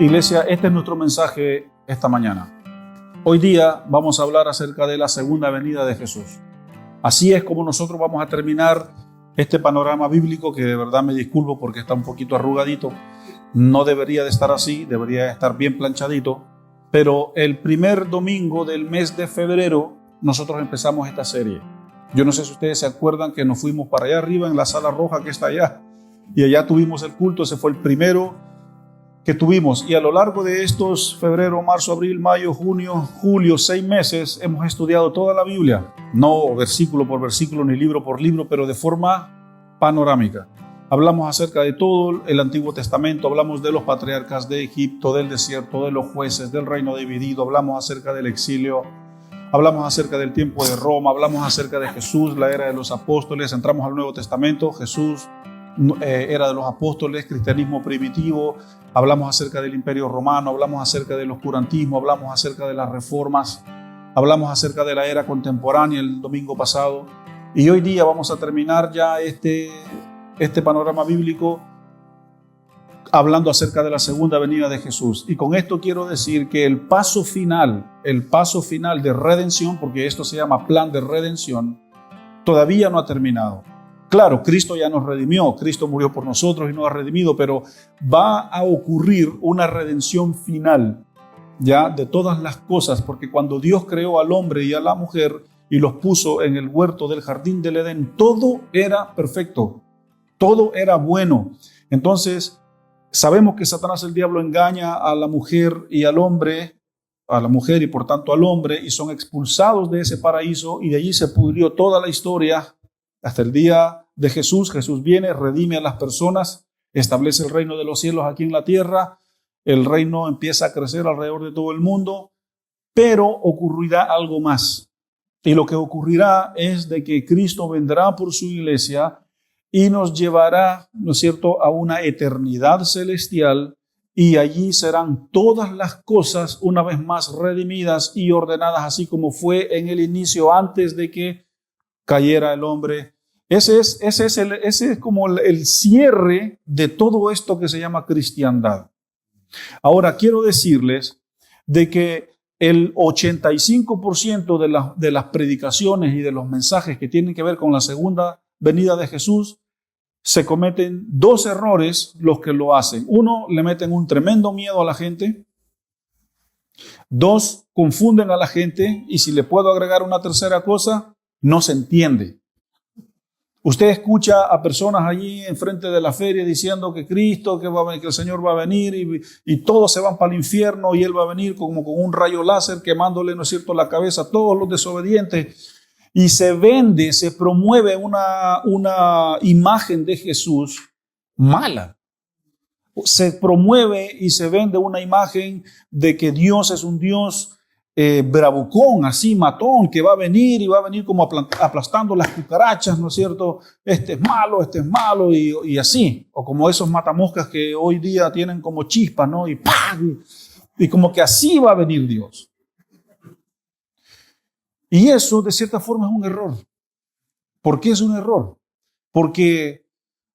Iglesia, este es nuestro mensaje esta mañana. Hoy día vamos a hablar acerca de la segunda venida de Jesús. Así es como nosotros vamos a terminar este panorama bíblico, que de verdad me disculpo porque está un poquito arrugadito. No debería de estar así, debería de estar bien planchadito. Pero el primer domingo del mes de febrero nosotros empezamos esta serie. Yo no sé si ustedes se acuerdan que nos fuimos para allá arriba en la sala roja que está allá. Y allá tuvimos el culto, ese fue el primero que tuvimos, y a lo largo de estos febrero, marzo, abril, mayo, junio, julio, 6 meses hemos estudiado toda la Biblia, no versículo por versículo ni libro por libro, pero de forma panorámica. Hablamos acerca de todo el Antiguo Testamento, hablamos de los patriarcas de Egipto, del desierto, de los jueces, del reino dividido, hablamos acerca del exilio, hablamos acerca del tiempo de Roma, hablamos acerca de Jesús, la era de los apóstoles, entramos al Nuevo Testamento, Jesús era de los apóstoles, cristianismo primitivo, hablamos acerca del Imperio Romano, hablamos acerca del oscurantismo, hablamos acerca de las reformas, hablamos acerca de la era contemporánea el domingo pasado, y hoy día vamos a terminar ya este panorama bíblico hablando acerca de la segunda venida de Jesús. Y con esto quiero decir que el paso final de redención, porque esto se llama plan de redención, todavía no ha terminado. Claro, Cristo ya nos redimió, Cristo murió por nosotros y nos ha redimido, pero va a ocurrir una redención final ya de todas las cosas, porque cuando Dios creó al hombre y a la mujer y los puso en el huerto del jardín del Edén, todo era perfecto, todo era bueno. Entonces, sabemos que Satanás, el diablo, engaña a la mujer y al hombre, a la mujer y por tanto al hombre, y son expulsados de ese paraíso, y de allí se pudrió toda la historia hasta el día de Jesús. Jesús viene, redime a las personas, establece el reino de los cielos aquí en la tierra, el reino empieza a crecer alrededor de todo el mundo, pero ocurrirá algo más. Y lo que ocurrirá es de que Cristo vendrá por su iglesia y nos llevará, ¿no es cierto?, a una eternidad celestial, y allí serán todas las cosas una vez más redimidas y ordenadas, así como fue en el inicio antes de que cayera el hombre. Ese es como el cierre de todo esto que se llama cristiandad. Ahora, quiero decirles de que el 85% de las predicaciones y de los mensajes que tienen que ver con la segunda venida de Jesús, se cometen 2 errores los que lo hacen. 1, le meten un tremendo miedo a la gente. 2, confunden a la gente. Y si le puedo agregar una tercera cosa, no se entiende. Usted escucha a personas allí enfrente de la feria diciendo que Cristo, que el Señor va a venir, y todos se van para el infierno, y Él va a venir como con un rayo láser quemándole, ¿no es cierto?, la cabeza a todos los desobedientes. Y se vende, se promueve una imagen de Jesús mala. Se promueve y se vende una imagen de que Dios es un Dios bravucón, así matón, que va a venir y va a venir como aplastando las cucarachas, ¿no es cierto? Este es malo y así. O como esos matamoscas que hoy día tienen como chispas, ¿no? Y ¡pam! Y como que así va a venir Dios. Y eso, de cierta forma, es un error. ¿Por qué es un error? Porque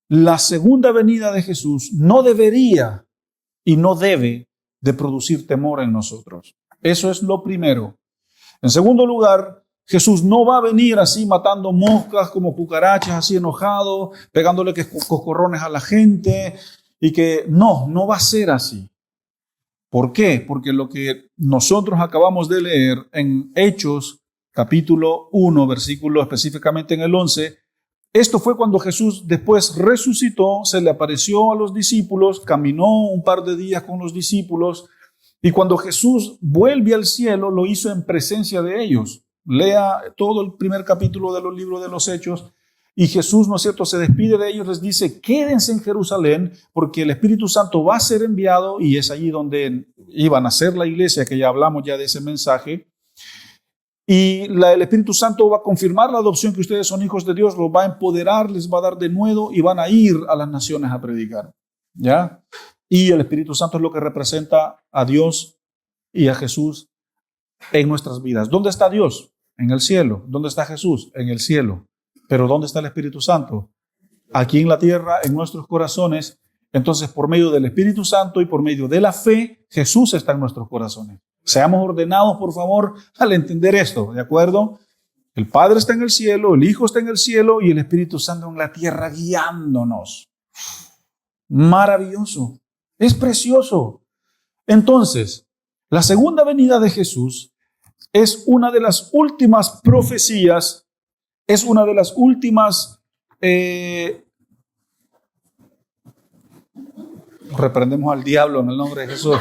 la segunda venida de Jesús no debería y no debe de producir temor en nosotros. Eso es lo primero. En segundo lugar, Jesús no va a venir así matando moscas como cucarachas, así enojado, pegándole coscorrones a la gente, y que no va a ser así. ¿Por qué? Porque lo que nosotros acabamos de leer en Hechos, capítulo 1, versículo específicamente en el 11, esto fue cuando Jesús después resucitó, se le apareció a los discípulos, caminó un par de días con los discípulos, y cuando Jesús vuelve al cielo, lo hizo en presencia de ellos. Lea todo el primer capítulo de los libros de los Hechos, y Jesús, ¿no es cierto?, se despide de ellos, les dice, quédense en Jerusalén, porque el Espíritu Santo va a ser enviado, y es allí donde iban a ser la iglesia, que ya hablamos ya de ese mensaje. Y el Espíritu Santo va a confirmar la adopción, que ustedes son hijos de Dios, los va a empoderar, les va a dar de nuevo y van a ir a las naciones a predicar. ¿Ya? Y el Espíritu Santo es lo que representa a Dios y a Jesús en nuestras vidas. ¿Dónde está Dios? En el cielo. ¿Dónde está Jesús? En el cielo. Pero ¿dónde está el Espíritu Santo? Aquí en la tierra, en nuestros corazones, Entonces, por medio del Espíritu Santo y por medio de la fe, Jesús está en nuestros corazones. Seamos ordenados, por favor, al entender esto, ¿de acuerdo? El Padre está en el cielo, el Hijo está en el cielo y el Espíritu Santo en la tierra guiándonos. Maravilloso. Es precioso. Entonces, la segunda venida de Jesús es una de las últimas profecías, es una de las últimas... reprendemos al diablo en el nombre de Jesús.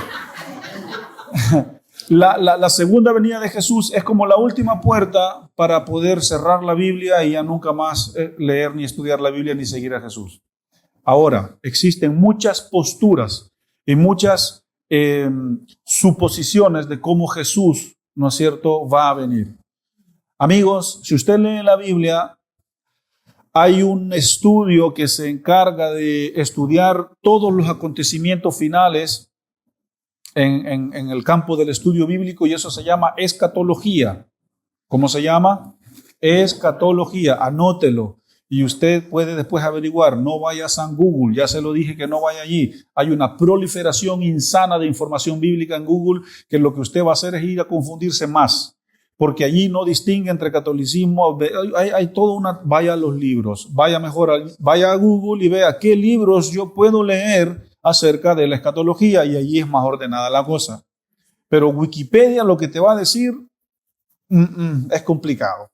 La segunda venida de Jesús es como la última puerta para poder cerrar la Biblia y ya nunca más leer ni estudiar la Biblia ni seguir a Jesús. Ahora, existen muchas posturas y muchas suposiciones de cómo Jesús, ¿no es cierto?, va a venir. Amigos, si usted lee la Biblia, hay un estudio que se encarga de estudiar todos los acontecimientos finales en el campo del estudio bíblico y eso se llama escatología. ¿Cómo se llama? Escatología, anótelo. Y usted puede después averiguar, no vaya a San Google, ya se lo dije que no vaya allí. Hay una proliferación insana de información bíblica en Google que lo que usted va a hacer es ir a confundirse más. Porque allí no distingue entre catolicismo, hay toda una... Vaya a los libros, vaya a Google y vea qué libros yo puedo leer acerca de la escatología y allí es más ordenada la cosa. Pero Wikipedia lo que te va a decir es complicado.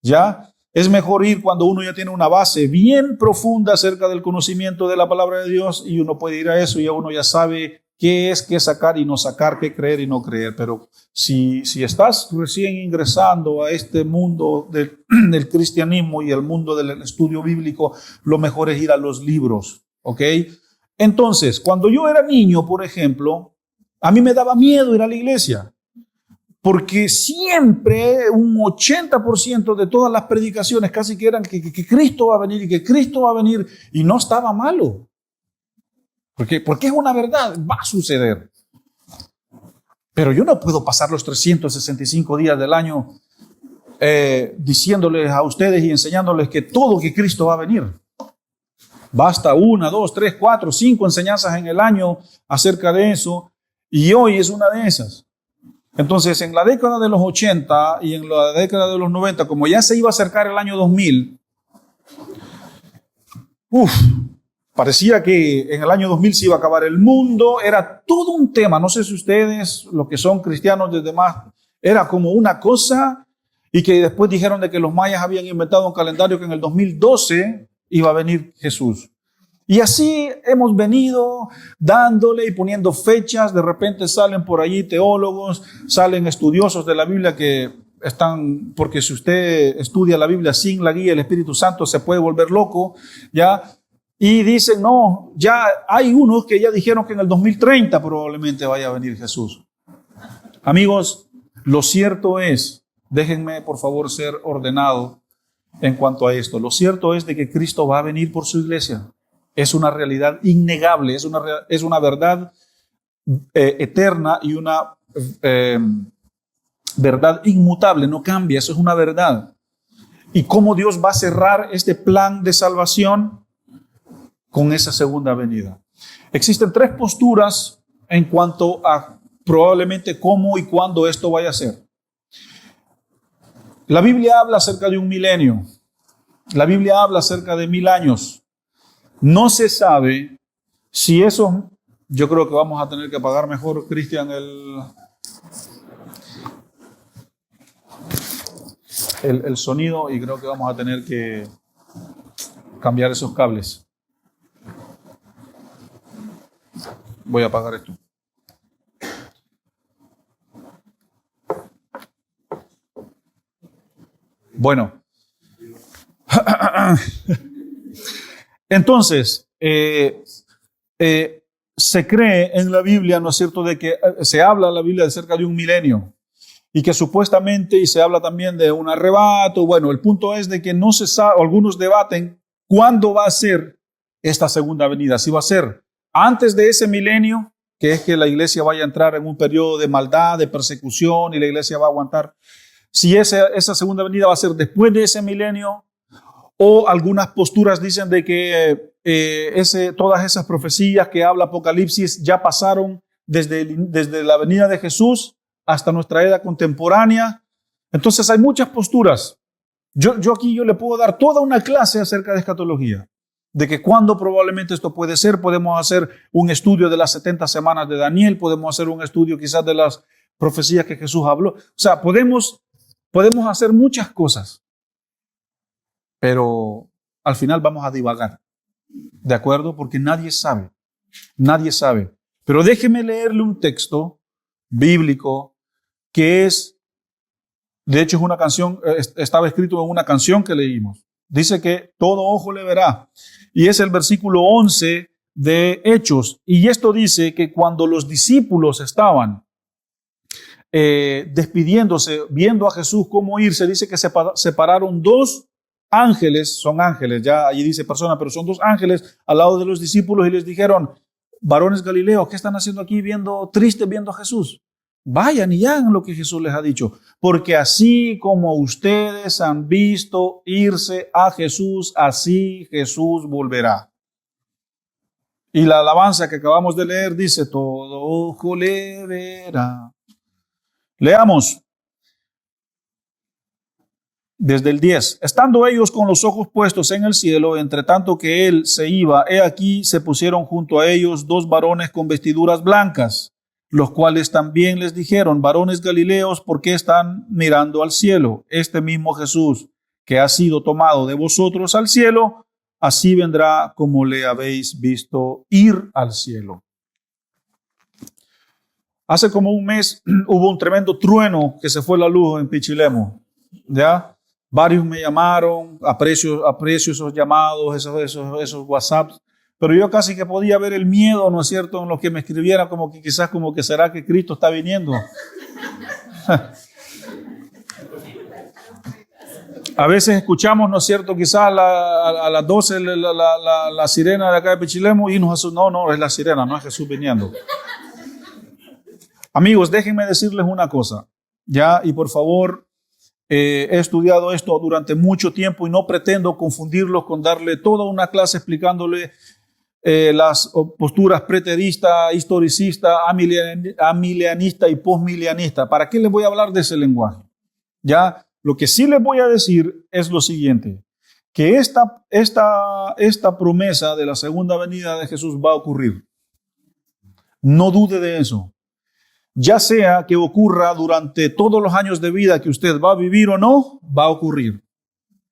¿Ya? Es mejor ir cuando uno ya tiene una base bien profunda acerca del conocimiento de la palabra de Dios y uno puede ir a eso y ya uno ya sabe qué es, qué sacar y no sacar, qué creer y no creer. Pero si estás recién ingresando a este mundo del cristianismo y el mundo del estudio bíblico, lo mejor es ir a los libros, ¿ok? Entonces, cuando yo era niño, por ejemplo, a mí me daba miedo ir a la iglesia. Porque siempre un 80% de todas las predicaciones casi que eran que Cristo va a venir y que Cristo va a venir y no estaba malo. Porque es una verdad, va a suceder. Pero yo no puedo pasar los 365 días del año diciéndoles a ustedes y enseñándoles que Cristo va a venir. Basta 1, 2, 3, 4, 5 enseñanzas en el año acerca de eso y hoy es una de esas. Entonces, en la década de los 80 y en la década de los 90, como ya se iba a acercar el año 2000, parecía que en el año 2000 se iba a acabar el mundo, era todo un tema, no sé si ustedes, los que son cristianos desde más, era como una cosa, y que después dijeron de que los mayas habían inventado un calendario que en el 2012 iba a venir Jesús. Y así hemos venido dándole y poniendo fechas. De repente salen por allí teólogos, salen estudiosos de la Biblia que están, porque si usted estudia la Biblia sin la guía del Espíritu Santo se puede volver loco, ¿ya? Y dicen, no, ya hay unos que ya dijeron que en el 2030 probablemente vaya a venir Jesús. Amigos, lo cierto es, déjenme por favor ser ordenado en cuanto a esto. Lo cierto es de que Cristo va a venir por su iglesia. Es una realidad innegable, es una verdad eterna y una verdad inmutable, no cambia, eso es una verdad. ¿Y cómo Dios va a cerrar este plan de salvación? Con esa segunda venida. Existen 3 posturas en cuanto a probablemente cómo y cuándo esto vaya a ser. La Biblia habla acerca de un milenio. La Biblia habla acerca de 1000 años. No se sabe si eso, yo creo que vamos a tener que apagar mejor, Cristian, el sonido y creo que vamos a tener que cambiar esos cables. Voy a apagar esto. Bueno. Entonces, se cree en la Biblia, ¿no es cierto?, de que se habla en la Biblia de cerca de un milenio y que supuestamente, y se habla también de un arrebato. Bueno, el punto es de que no se sabe, algunos debaten cuándo va a ser esta segunda venida. Si va a ser antes de ese milenio, que es que la iglesia vaya a entrar en un periodo de maldad, de persecución y la iglesia va a aguantar. Si esa segunda venida va a ser después de ese milenio, O algunas posturas dicen de que todas esas profecías que habla Apocalipsis ya pasaron desde la venida de Jesús hasta nuestra era contemporánea. Entonces hay muchas posturas. Yo aquí le puedo dar toda una clase acerca de escatología, de que cuándo probablemente esto puede ser. Podemos hacer un estudio de las 70 semanas de Daniel, podemos hacer un estudio quizás de las profecías que Jesús habló. O sea, podemos hacer muchas cosas, pero al final vamos a divagar, ¿de acuerdo? Porque nadie sabe. Pero déjeme leerle un texto bíblico que de hecho es una canción, estaba escrito en una canción que leímos. Dice que todo ojo le verá. Y es el versículo 11 de Hechos. Y esto dice que cuando los discípulos estaban despidiéndose, viendo a Jesús cómo irse, dice que se pararon dos ángeles, son ángeles, ya allí dice persona, pero son dos ángeles al lado de los discípulos y les dijeron: varones galileos, ¿qué están haciendo aquí tristes viendo a Jesús? Vayan y hagan lo que Jesús les ha dicho, porque así como ustedes han visto irse a Jesús, así Jesús volverá. Y la alabanza que acabamos de leer dice: todo ojo le verá. Leamos desde el 10. Estando ellos con los ojos puestos en el cielo, entre tanto que él se iba, he aquí se pusieron junto a ellos dos varones con vestiduras blancas, los cuales también les dijeron: varones galileos, ¿por qué están mirando al cielo? Este mismo Jesús que ha sido tomado de vosotros al cielo, así vendrá como le habéis visto ir al cielo. Hace como un mes hubo un tremendo trueno que se fue la luz en Pichilemu, ¿ya? Varios me llamaron, aprecio esos llamados, esos WhatsApps, pero yo casi que podía ver el miedo, ¿no es cierto?, en los que me escribieran, como que quizás como que será que Cristo está viniendo. A veces escuchamos, ¿no es cierto?, quizás a las 12 la sirena de acá de Pichilemu y nos asustamos. No, es la sirena, no es Jesús viniendo. Amigos, déjenme decirles una cosa, ¿ya? Y por favor, he estudiado esto durante mucho tiempo y no pretendo confundirlos con darle toda una clase explicándole las posturas preterista, historicista, amilianista y postmilianista. ¿Para qué les voy a hablar de ese lenguaje? Ya, lo que sí les voy a decir es lo siguiente, que esta promesa de la segunda venida de Jesús va a ocurrir. No dude de eso. Ya sea que ocurra durante todos los años de vida que usted va a vivir o no, va a ocurrir.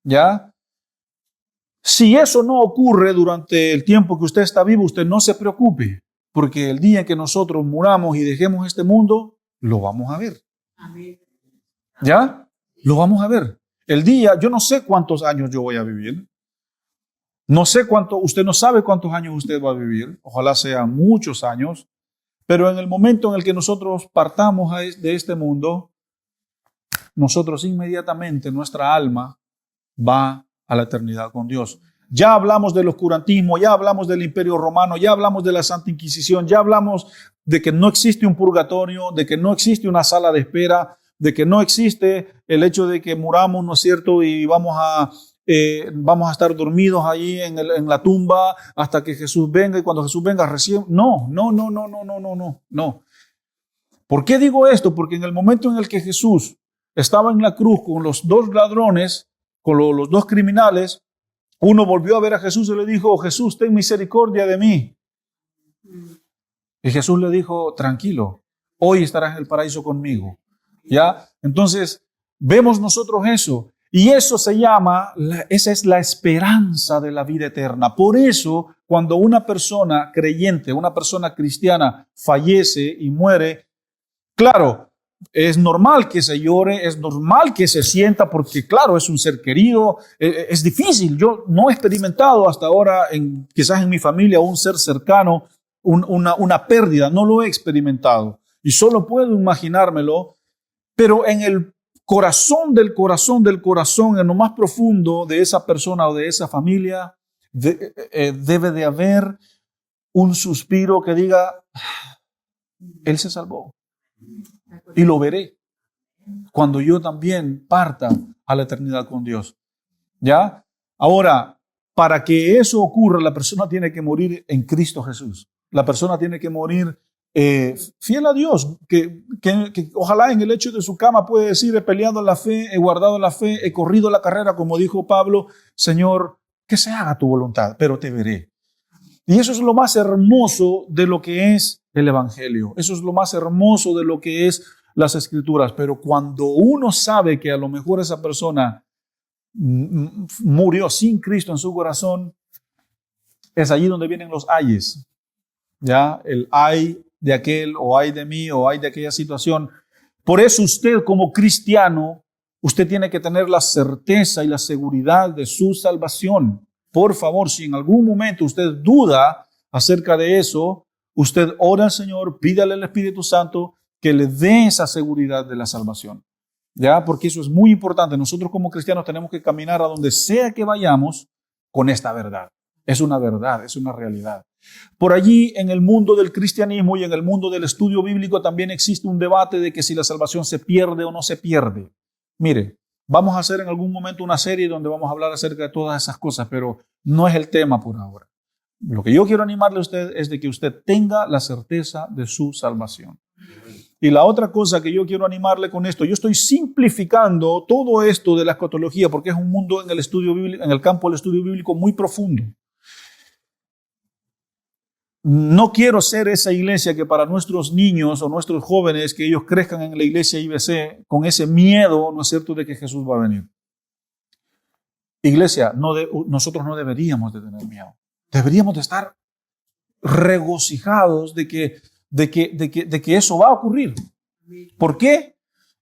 ¿Ya? Si eso no ocurre durante el tiempo que usted está vivo, usted no se preocupe, porque el día en que nosotros muramos y dejemos este mundo, lo vamos a ver. Amén. ¿Ya? Lo vamos a ver. El día, yo no sé cuántos años yo voy a vivir. No sé usted no sabe cuántos años usted va a vivir. Ojalá sean muchos años. Pero en el momento en el que nosotros partamos de este mundo, nosotros inmediatamente, nuestra alma va a la eternidad con Dios. Ya hablamos del oscurantismo, ya hablamos del Imperio Romano, ya hablamos de la Santa Inquisición, ya hablamos de que no existe un purgatorio, de que no existe una sala de espera, de que no existe el hecho de que muramos, ¿no es cierto?, y vamos a estar dormidos allí en la tumba hasta que Jesús venga, y cuando Jesús venga recién. No. ¿Por qué digo esto? Porque en el momento en el que Jesús estaba en la cruz con los dos ladrones, con los dos criminales, uno volvió a ver a Jesús y le dijo: Jesús, ten misericordia de mí. Y Jesús le dijo: tranquilo, hoy estarás en el paraíso conmigo. ¿Ya? Entonces, vemos nosotros eso. Y eso esa es la esperanza de la vida eterna. Por eso, cuando una persona creyente, una persona cristiana fallece y muere, claro, es normal que se llore, es normal que se sienta, porque claro, es un ser querido, es difícil. Yo no he experimentado hasta ahora, quizás en mi familia, un ser cercano, una pérdida, no lo he experimentado. Y solo puedo imaginármelo, pero en el corazón, en lo más profundo de esa persona o de esa familia, debe de haber un suspiro que diga: Él se salvó. Y lo veré cuando yo también parta a la eternidad con Dios. ¿Ya? Ahora, para que eso ocurra, la persona tiene que morir en Cristo Jesús. La persona tiene que morir fiel a Dios, que ojalá en el hecho de su cama puede decir: he peleado en la fe, he guardado la fe, he corrido la carrera, como dijo Pablo, Señor, que se haga tu voluntad, pero te veré. Y eso es lo más hermoso de lo que es el Evangelio. Eso es lo más hermoso de lo que es las Escrituras. Pero cuando uno sabe que a lo mejor esa persona murió sin Cristo en su corazón, es allí donde vienen los ayes. ¿Ya? El ay de aquel, o ay de mí, o ay de aquella situación. Por eso usted, como cristiano, usted tiene que tener la certeza y la seguridad de su salvación. Por favor, si en algún momento usted duda acerca de eso, usted ora al Señor, pídale al Espíritu Santo que le dé esa seguridad de la salvación. ¿Ya? Porque eso es muy importante. Nosotros como cristianos tenemos que caminar a donde sea que vayamos con esta verdad. Es una verdad, es una realidad. Por allí, en el mundo del cristianismo y en el mundo del estudio bíblico, también existe un debate de que si la salvación se pierde o no se pierde. Mire, vamos a hacer en algún momento una serie donde vamos a hablar acerca de todas esas cosas, pero no es el tema por ahora. Lo que yo quiero animarle a usted es de que usted tenga la certeza de su salvación. Y la otra cosa que yo quiero animarle con esto, yo estoy simplificando todo esto de la escatología porque es un mundo en el estudio bíblico, en el campo del estudio bíblico muy profundo. No quiero ser esa iglesia que para nuestros niños o nuestros jóvenes, que ellos crezcan en la iglesia IBC con ese miedo, ¿no es cierto?, de que Jesús va a venir. Iglesia, nosotros no deberíamos de tener miedo. Deberíamos de estar regocijados de que eso va a ocurrir. ¿Por qué?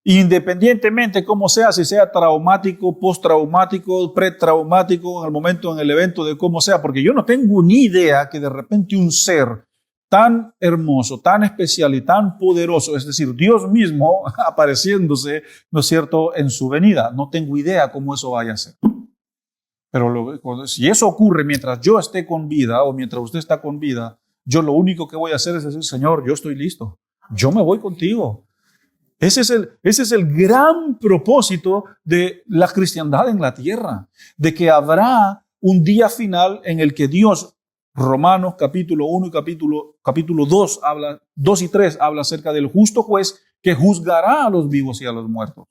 Independientemente cómo sea, si sea traumático, postraumático, pretraumático, en el momento, en el evento, de cómo sea, porque yo no tengo ni idea que de repente un ser tan hermoso, tan especial y tan poderoso, es decir, Dios mismo apareciéndose, ¿no es cierto?, en su venida. No tengo idea cómo eso vaya a ser. Pero si eso ocurre mientras yo esté con vida o mientras usted está con vida, yo lo único que voy a hacer es decir: Señor, yo estoy listo, yo me voy contigo. Ese es el gran propósito de la cristiandad en la tierra, de que habrá un día final en el que Dios, Romanos capítulo 1 y capítulo 2, 2 y 3, habla acerca del justo juez que juzgará a los vivos y a los muertos.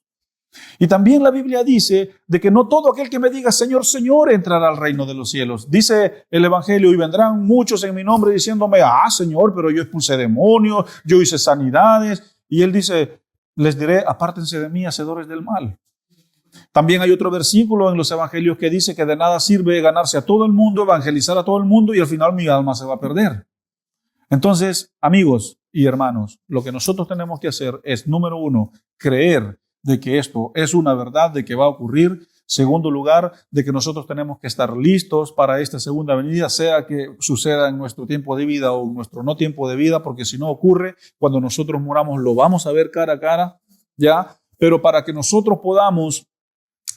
Y también la Biblia dice de que no todo aquel que me diga Señor, Señor entrará al reino de los cielos. Dice el Evangelio: y vendrán muchos en mi nombre diciéndome: Señor, pero yo expulsé demonios, yo hice sanidades. Y Él dice: les diré, apártense de mí, hacedores del mal. También hay otro versículo en los Evangelios que dice que de nada sirve ganarse a todo el mundo, evangelizar a todo el mundo y al final mi alma se va a perder. Entonces, amigos y hermanos, lo que nosotros tenemos que hacer es, número uno, creer de que esto es una verdad, de que va a ocurrir. Segundo lugar, de que nosotros tenemos que estar listos para esta segunda venida, sea que suceda en nuestro tiempo de vida o en nuestro no tiempo de vida, porque si no ocurre, cuando nosotros muramos lo vamos a ver cara a cara, ¿ya? Pero para que nosotros podamos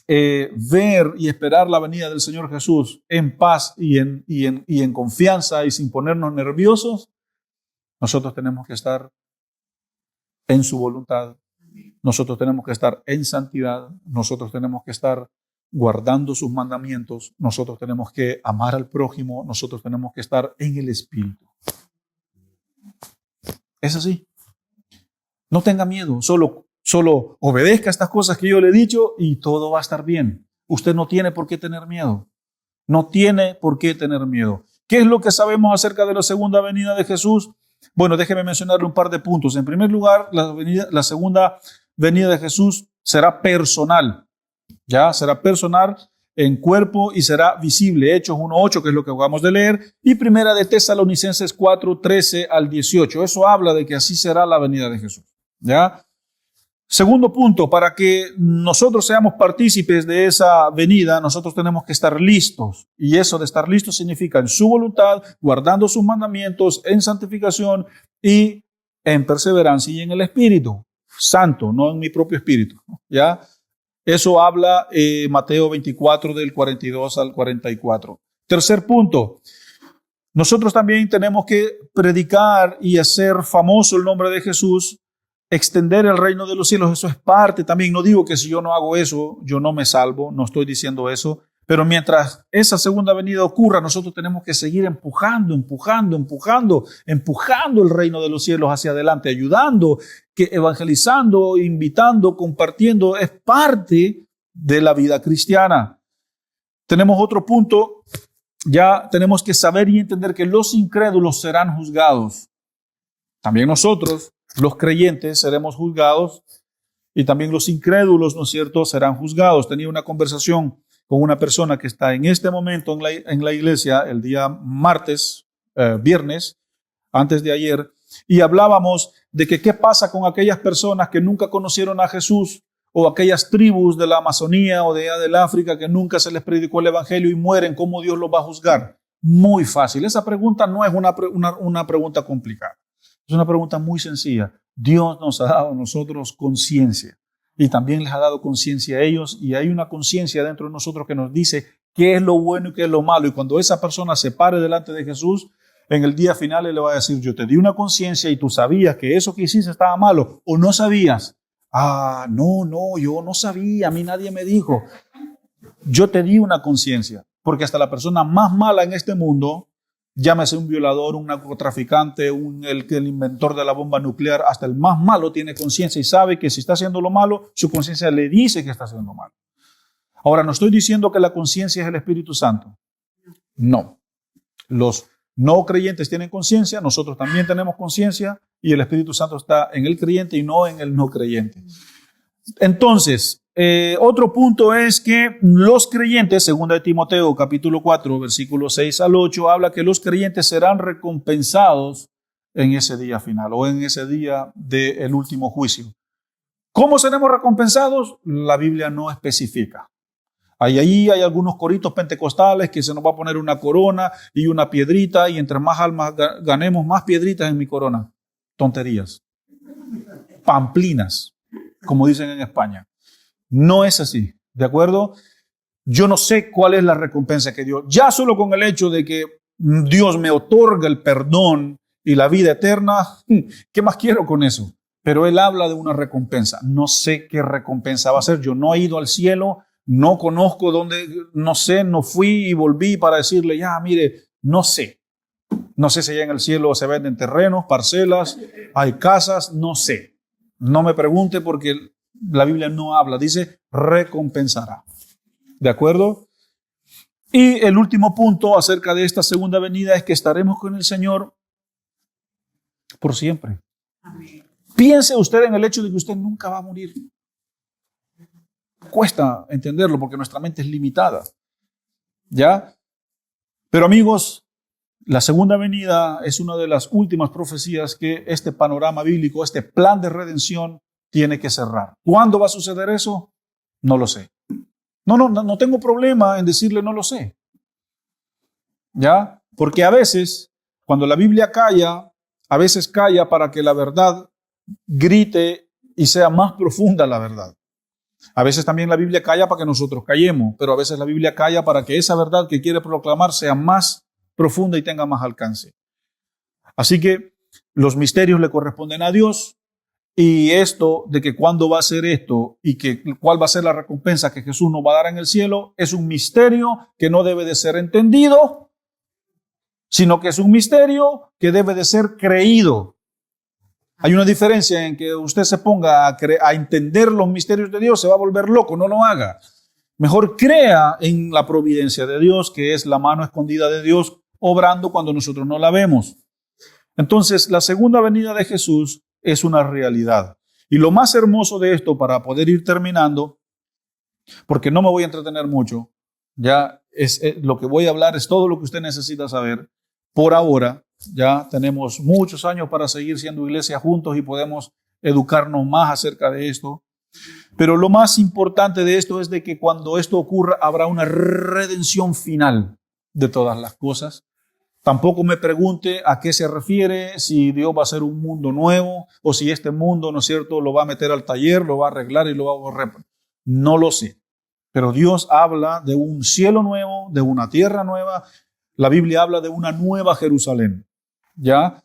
ver y esperar la venida del Señor Jesús en paz y en confianza y sin ponernos nerviosos, nosotros tenemos que estar en su voluntad. Nosotros tenemos que estar en santidad, nosotros tenemos que estar guardando sus mandamientos, nosotros tenemos que amar al prójimo, nosotros tenemos que estar en el Espíritu. Es así. No tenga miedo, solo obedezca estas cosas que yo le he dicho y todo va a estar bien. Usted no tiene por qué tener miedo. No tiene por qué tener miedo. ¿Qué es lo que sabemos acerca de la segunda venida de Jesús? Bueno, déjeme mencionarle un par de puntos. En primer lugar, la segunda venida de Jesús será personal. Ya será personal en cuerpo y será visible. Hechos 1:8, que es lo que acabamos de leer, y primera de Tesalonicenses 4:13 al 18. Eso habla de que así será la venida de Jesús. ¿Ya? Segundo punto, para que nosotros seamos partícipes de esa venida, nosotros tenemos que estar listos. Y eso de estar listos significa en su voluntad, guardando sus mandamientos, en santificación y en perseverancia y en el Espíritu Santo, no en mi propio espíritu. ¿Ya? Eso habla Mateo 24 del 42 al 44. Tercer punto, nosotros también tenemos que predicar y hacer famoso el nombre de Jesús, extender el reino de los cielos. Eso es parte también. No digo que si yo no hago eso, yo no me salvo, no estoy diciendo eso, Pero mientras esa segunda venida ocurra, nosotros tenemos que seguir empujando el reino de los cielos hacia adelante, ayudando, evangelizando, invitando, compartiendo. Es parte de la vida cristiana. Tenemos otro punto. Ya tenemos que saber y entender que los incrédulos serán juzgados. También nosotros, los creyentes, seremos juzgados, y también los incrédulos, ¿no es cierto?, serán juzgados. Tenía una conversación con una persona que está en este momento en la iglesia el día viernes, antes de ayer, y hablábamos de que qué pasa con aquellas personas que nunca conocieron a Jesús, o aquellas tribus de la Amazonía o del África que nunca se les predicó el evangelio y mueren. ¿Cómo Dios los va a juzgar? Muy fácil. Esa pregunta no es una pregunta complicada. Es una pregunta muy sencilla. Dios nos ha dado a nosotros conciencia, y también les ha dado conciencia a ellos, y hay una conciencia dentro de nosotros que nos dice qué es lo bueno y qué es lo malo. Y cuando esa persona se pare delante de Jesús, en el día final Él le va a decir: yo te di una conciencia y tú sabías que eso que hiciste estaba malo, o no sabías. No, yo no sabía, a mí nadie me dijo. Yo te di una conciencia, porque hasta la persona más mala en este mundo, llámese un violador, un narcotraficante, el inventor de la bomba nuclear, hasta el más malo tiene conciencia y sabe que si está haciendo lo malo, su conciencia le dice que está haciendo malo. Ahora, no estoy diciendo que la conciencia es el Espíritu Santo. No. Los no creyentes tienen conciencia, nosotros también tenemos conciencia, y el Espíritu Santo está en el creyente y no en el no creyente. Entonces, otro punto es que los creyentes, 2 de Timoteo capítulo 4, versículos 6 al 8, habla que los creyentes serán recompensados en ese día final, o en ese día del último juicio. ¿Cómo seremos recompensados? La Biblia no especifica. Ahí hay algunos coritos pentecostales que se nos va a poner una corona y una piedrita, y entre más almas ganemos, más piedritas en mi corona. Tonterías. Pamplinas, como dicen en España. No es así, ¿de acuerdo? Yo no sé cuál es la recompensa que Dios. Ya solo con el hecho de que Dios me otorga el perdón y la vida eterna, ¿qué más quiero con eso? Pero Él habla de una recompensa. No sé qué recompensa va a ser. Yo no he ido al cielo. No conozco dónde, no sé, no fui y volví para decirle: ya, mire, no sé. No sé si allá en el cielo se venden terrenos, parcelas, hay casas, no sé. No me pregunte, porque la Biblia no habla, dice recompensará. ¿De acuerdo? Y el último punto acerca de esta segunda venida es que estaremos con el Señor por siempre. Amén. Piense usted en el hecho de que usted nunca va a morir. Cuesta entenderlo porque nuestra mente es limitada, ¿ya? Pero amigos, la segunda venida es una de las últimas profecías que este panorama bíblico, este plan de redención, tiene que cerrar. ¿Cuándo va a suceder eso? No lo sé. No tengo problema en decirle no lo sé, ¿ya? Porque a veces, cuando la Biblia calla, a veces calla para que la verdad grite y sea más profunda la verdad. A veces también la Biblia calla para que nosotros callemos, pero a veces la Biblia calla para que esa verdad que quiere proclamar sea más profunda y tenga más alcance. Así que los misterios le corresponden a Dios, y esto de que cuándo va a ser esto y que cuál va a ser la recompensa que Jesús nos va a dar en el cielo es un misterio que no debe de ser entendido, sino que es un misterio que debe de ser creído. Hay una diferencia en que usted se ponga a entender los misterios de Dios, se va a volver loco, no lo haga. Mejor crea en la providencia de Dios, que es la mano escondida de Dios obrando cuando nosotros no la vemos. Entonces, la segunda venida de Jesús es una realidad. Y lo más hermoso de esto, para poder ir terminando, porque no me voy a entretener mucho, ya lo que voy a hablar es todo lo que usted necesita saber por ahora. Ya tenemos muchos años para seguir siendo iglesia juntos y podemos educarnos más acerca de esto. Pero lo más importante de esto es de que cuando esto ocurra habrá una redención final de todas las cosas. Tampoco me pregunte a qué se refiere, si Dios va a hacer un mundo nuevo o si este mundo, ¿no es cierto?, lo va a meter al taller, lo va a arreglar y lo va a borrar. No lo sé. Pero Dios habla de un cielo nuevo, de una tierra nueva. La Biblia habla de una nueva Jerusalén. Ya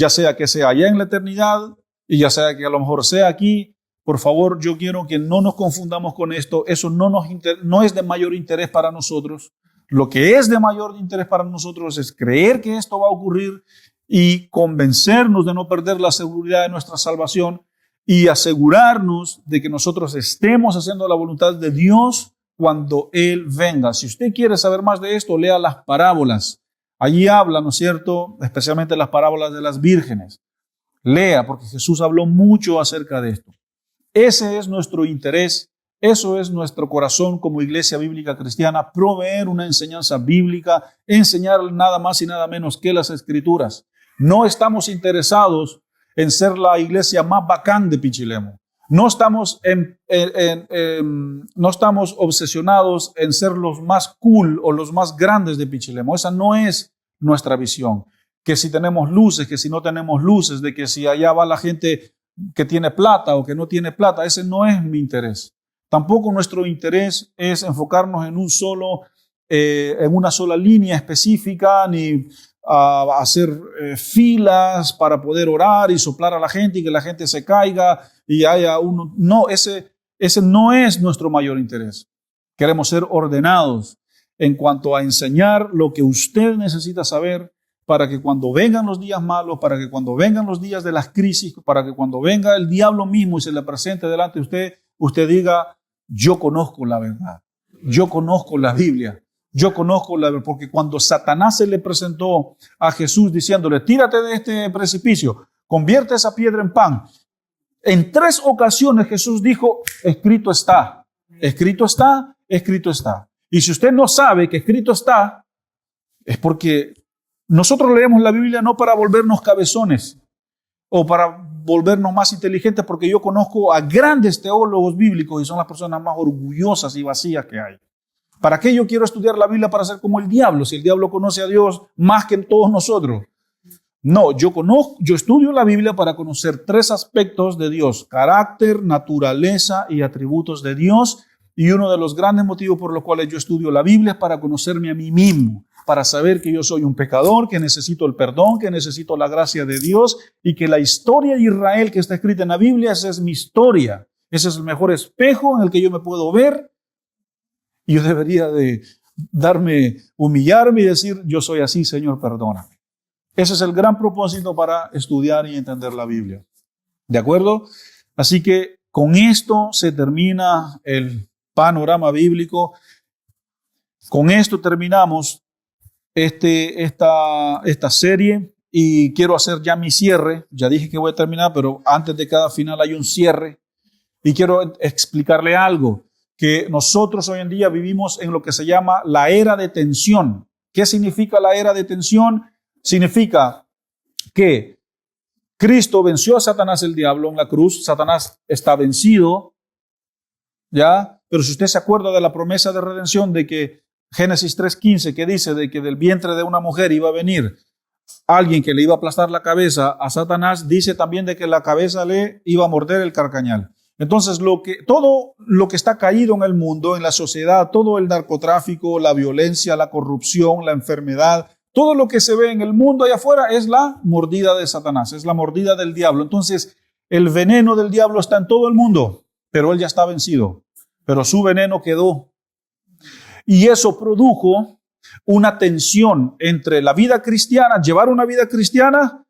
sea que sea allá en la eternidad y ya sea que a lo mejor sea aquí, Por favor, yo quiero que no nos confundamos con esto. Eso no es de mayor interés para nosotros. Lo que es de mayor interés para nosotros es creer que esto va a ocurrir y convencernos de no perder la seguridad de nuestra salvación y asegurarnos de que nosotros estemos haciendo la voluntad de Dios cuando Él venga. Si usted quiere saber más de esto, lea las parábolas. Allí habla, ¿no es cierto?, especialmente las parábolas de las vírgenes. Lea, porque Jesús habló mucho acerca de esto. Ese es nuestro interés, eso es nuestro corazón como Iglesia Bíblica Cristiana, proveer una enseñanza bíblica, enseñar nada más y nada menos que las Escrituras. No estamos interesados en ser la iglesia más bacán de Pichilemu. No estamos obsesionados en ser los más cool o los más grandes de Pichilemu. Esa no es nuestra visión. Que si tenemos luces, que si no tenemos luces, de que si allá va la gente que tiene plata o que no tiene plata, ese no es mi interés. Tampoco nuestro interés es enfocarnos en en una sola línea específica, ni hacer filas para poder orar y soplar a la gente y que la gente se caiga y haya uno. No, ese no es nuestro mayor interés. Queremos ser ordenados en cuanto a enseñar lo que usted necesita saber para que cuando vengan los días malos, para que cuando vengan los días de las crisis, para que cuando venga el diablo mismo y se le presente delante de usted diga, yo conozco la verdad, yo conozco la Biblia, yo conozco la verdad, porque cuando Satanás se le presentó a Jesús diciéndole, tírate de este precipicio, convierte esa piedra en pan. En 3 ocasiones Jesús dijo, escrito está, escrito está, escrito está. Y si usted no sabe que escrito está, es porque nosotros leemos la Biblia no para volvernos cabezones o para volvernos más inteligentes, porque yo conozco a grandes teólogos bíblicos y son las personas más orgullosas y vacías que hay. ¿Para qué yo quiero estudiar la Biblia para ser como el diablo? Si el diablo conoce a Dios más que todos nosotros. No, yo estudio la Biblia para conocer 3 aspectos de Dios: carácter, naturaleza y atributos de Dios. Y uno de los grandes motivos por los cuales yo estudio la Biblia es para conocerme a mí mismo, para saber que yo soy un pecador, que necesito el perdón, que necesito la gracia de Dios y que la historia de Israel que está escrita en la Biblia, esa es mi historia. Ese es el mejor espejo en el que yo me puedo ver y yo debería de humillarme y decir, yo soy así, Señor, perdóname. Ese es el gran propósito para estudiar y entender la Biblia. ¿De acuerdo? Así que con esto se termina el panorama bíblico. Con esto terminamos esta serie y quiero hacer ya mi cierre. Ya dije que voy a terminar, pero antes de cada final hay un cierre y quiero explicarle algo, que nosotros hoy en día vivimos en lo que se llama la era de tensión. ¿Qué significa la era de tensión? Significa que Cristo venció a Satanás, el diablo, en la cruz. Satanás está vencido, ¿ya? Pero si usted se acuerda de la promesa de redención de que Génesis 3:15, que dice de que del vientre de una mujer iba a venir alguien que le iba a aplastar la cabeza a Satanás, dice también de que la cabeza le iba a morder el carcañal. Entonces, todo lo que está caído en el mundo, en la sociedad, todo el narcotráfico, la violencia, la corrupción, la enfermedad, todo lo que se ve en el mundo allá afuera es la mordida de Satanás, es la mordida del diablo. Entonces, el veneno del diablo está en todo el mundo, pero él ya está vencido, pero su veneno quedó. Y eso produjo una tensión entre la vida cristiana, llevar una vida cristiana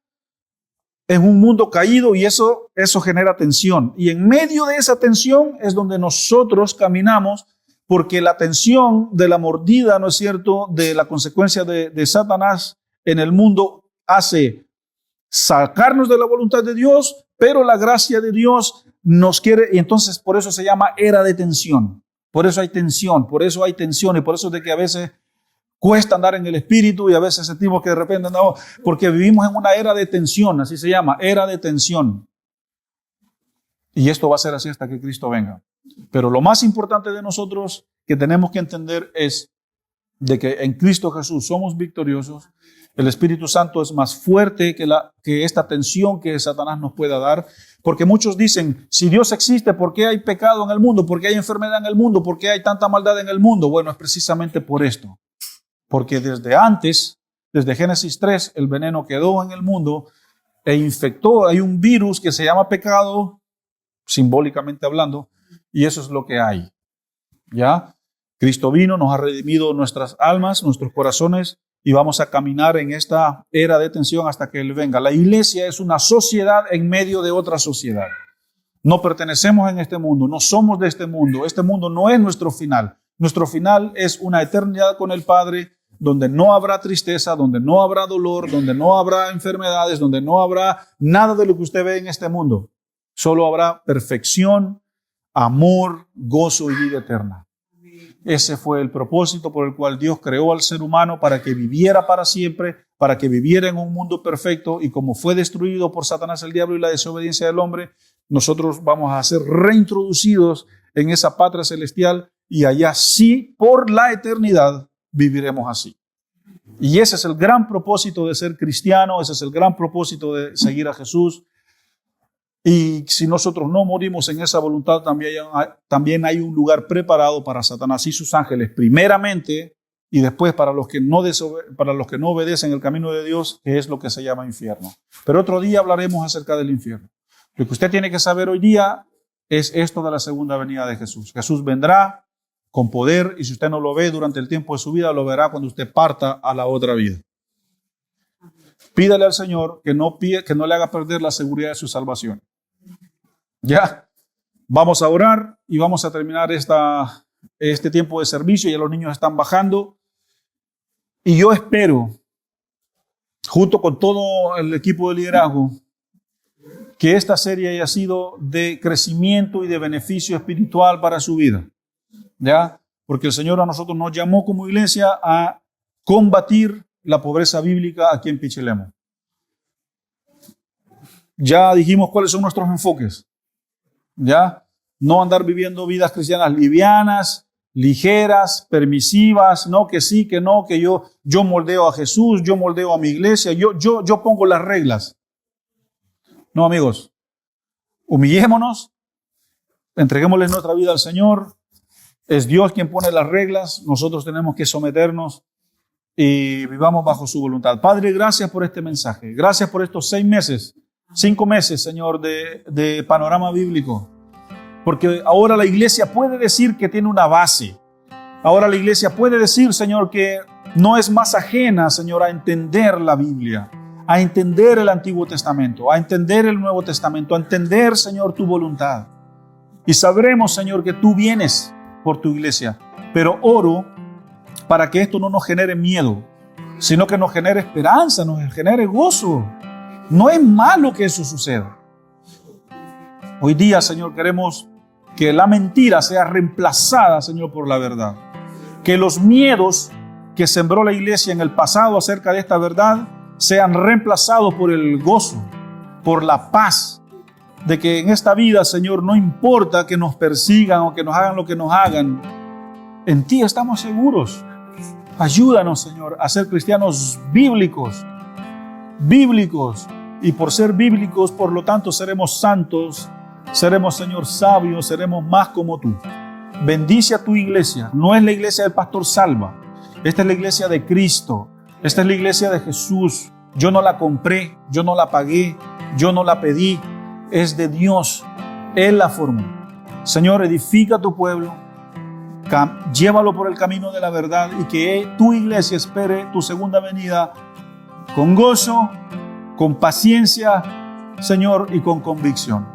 en un mundo caído, y eso genera tensión. Y en medio de esa tensión es donde nosotros caminamos, porque la tensión de la mordida, ¿no es cierto?, de la consecuencia de Satanás en el mundo hace sacarnos de la voluntad de Dios, pero la gracia de Dios nos quiere, y entonces por eso se llama era de tensión. Por eso hay tensión, por eso hay tensión, y por eso es de que a veces cuesta andar en el espíritu y a veces sentimos que de repente andamos, porque vivimos en una era de tensión, así se llama, era de tensión. Y esto va a ser así hasta que Cristo venga. Pero lo más importante de nosotros que tenemos que entender es de que en Cristo Jesús somos victoriosos. El Espíritu Santo es más fuerte que esta tensión que Satanás nos pueda dar. Porque muchos dicen, si Dios existe, ¿por qué hay pecado en el mundo? ¿Por qué hay enfermedad en el mundo? ¿Por qué hay tanta maldad en el mundo? Bueno, es precisamente por esto. Porque desde antes, desde Génesis 3, el veneno quedó en el mundo e infectó. Hay un virus que se llama pecado simbólicamente hablando, y eso es lo que hay. ¿Ya? Cristo vino, nos ha redimido nuestras almas, nuestros corazones, y vamos a caminar en esta era de tensión hasta que Él venga. La iglesia es una sociedad en medio de otra sociedad. No pertenecemos en este mundo, no somos de este mundo. Este mundo no es nuestro final. Nuestro final es una eternidad con el Padre, donde no habrá tristeza, donde no habrá dolor, donde no habrá enfermedades, donde no habrá nada de lo que usted ve en este mundo. Solo habrá perfección, amor, gozo y vida eterna. Ese fue el propósito por el cual Dios creó al ser humano, para que viviera para siempre, para que viviera en un mundo perfecto, y como fue destruido por Satanás el diablo y la desobediencia del hombre, nosotros vamos a ser reintroducidos en esa patria celestial, y allá sí, por la eternidad, viviremos así. Y ese es el gran propósito de ser cristiano, ese es el gran propósito de seguir a Jesús. Y si nosotros no morimos en esa voluntad, también hay un lugar preparado para Satanás y sus ángeles, primeramente, y después para los que no obedecen el camino de Dios, que es lo que se llama infierno. Pero otro día hablaremos acerca del infierno. Lo que usted tiene que saber hoy día es esto de la segunda venida de Jesús. Jesús vendrá con poder, y si usted no lo ve durante el tiempo de su vida, lo verá cuando usted parta a la otra vida. Pídale al Señor que no le haga perder la seguridad de su salvación. Ya, vamos a orar y vamos a terminar este tiempo de servicio. Ya los niños están bajando, y yo espero, junto con todo el equipo de liderazgo, que esta serie haya sido de crecimiento y de beneficio espiritual para su vida. ¿Ya? Porque el Señor a nosotros nos llamó como iglesia a combatir la pobreza bíblica aquí en Pichilemu. Ya dijimos cuáles son nuestros enfoques. ¿Ya? No andar viviendo vidas cristianas livianas, ligeras, permisivas, no, que sí, que no, que yo moldeo a Jesús, yo moldeo a mi iglesia, yo pongo las reglas. No, amigos, humillémonos, entreguémosle nuestra vida al Señor. Es Dios quien pone las reglas, nosotros tenemos que someternos y vivamos bajo su voluntad. Padre, gracias por este mensaje. Gracias por estos 5 meses, Señor, de panorama bíblico. Porque ahora la iglesia puede decir que tiene una base. Ahora la iglesia puede decir, Señor, que no es más ajena, Señor, a entender la Biblia, a entender el Antiguo Testamento, a entender el Nuevo Testamento, a entender, Señor, tu voluntad. Y sabremos, Señor, que tú vienes por tu iglesia, pero oro para que esto no nos genere miedo, sino que nos genere esperanza, nos genere gozo. No es malo que eso suceda. Hoy día, Señor, queremos que la mentira sea reemplazada, Señor, por la verdad. Que los miedos que sembró la iglesia en el pasado acerca de esta verdad sean reemplazados por el gozo, por la paz, de que en esta vida, Señor, no importa que nos persigan o que nos hagan lo que nos hagan, en ti estamos seguros. Ayúdanos, Señor, a ser cristianos bíblicos, y por ser bíblicos, por lo tanto, seremos santos, seremos, Señor, sabios, seremos más como tú. Bendice a tu iglesia. No es la iglesia del pastor Salva, esta es la iglesia de Cristo, esta es la iglesia de Jesús. Yo no la compré, yo no la pagué, yo no la pedí. Es de Dios, Él la formó. Señor, edifica tu pueblo, llévalo por el camino de la verdad, y que tu iglesia espere tu segunda venida con gozo, con paciencia, Señor, y con convicción.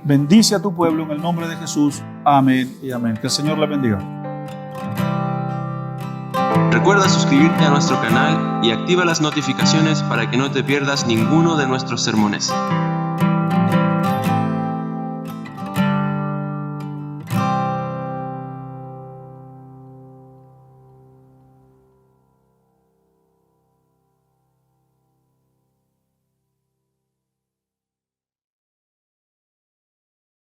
Bendice a tu pueblo en el nombre de Jesús. Amén y amén. Que el Señor le bendiga. Recuerda suscribirte a nuestro canal y activa las notificaciones para que no te pierdas ninguno de nuestros sermones.